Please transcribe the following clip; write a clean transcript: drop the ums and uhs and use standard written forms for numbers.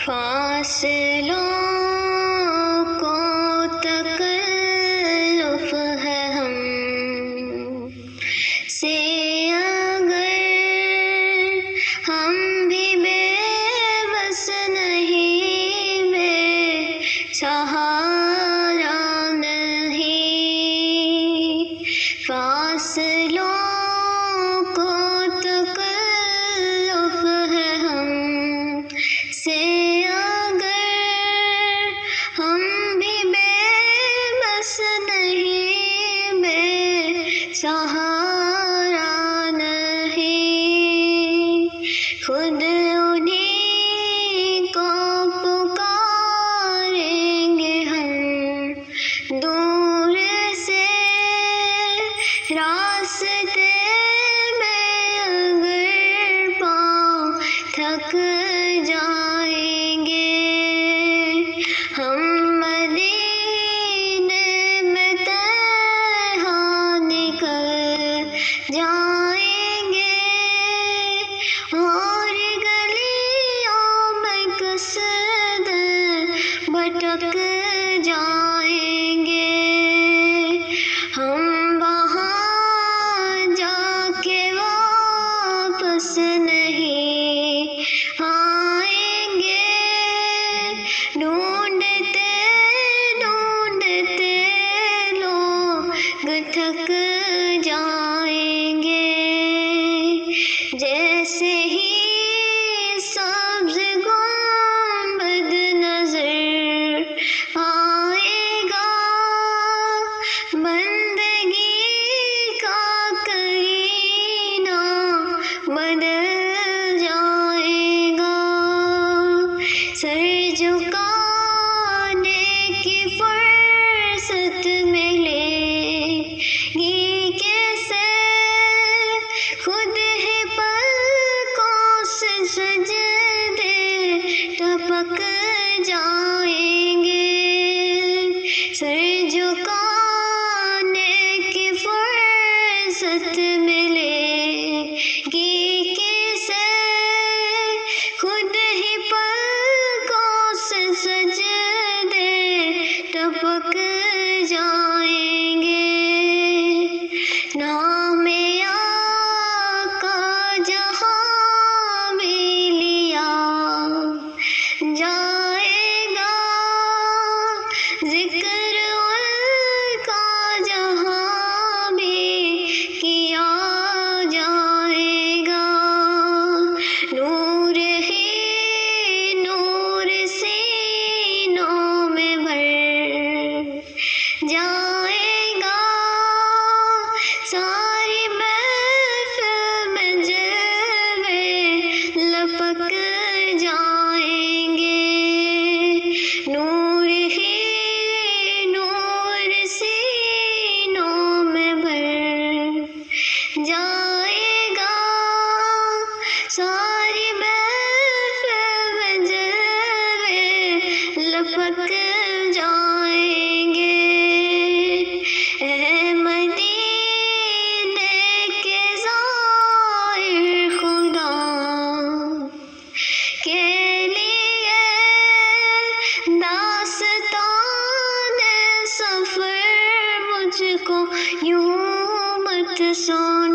فاصلوں کو تکلف ہے ہم سے، اگر ہم بھی بے بس نہیں، بے سہارا نہیں، فاصلوں کو تکلف ہے ہم سے، سہارا نہیں، خود انہیں کو پکاریں گے ہم دور سے، راستے میں اگر پاؤں تھک جائیں گے، ہم جائیں گے اور گلیوں میں قصد بھٹک جائیں گے، ہم وہاں جا کے واپس نہیں آئیں گے، ڈھونڈتے ڈھونڈتے لوگ تھک جائیں گے، جیسے ہی سبز گنبد نظر آئے گا، بندگی کا کرینہ بدل جائے گا، سر جھکانے کی فرصت ملے گی کیسے، خود ہی پلکوں سے سجدے ٹپک جائیں گے، سر جھکانے کی فرصت ملے گی کیسے، خود ہی پلکوں سے سجدے ٹپک جائیں گے، نام آقا جہاں بھی لیا جائے گا، ذکر ان کا جہاں بھی کیا جائے گا، نور ہی نور سینوں میں بھر جائے گا، ساری محفل میں جلوے لپک جائیں گے، نور ہی نور سینوں میں بھر جائے گا، ساری محفل میں جلوے لپک جائیں گے، اے مدینے کے زائر خدا کے لیے، داستان سفر مجھ کو یوں مت سنا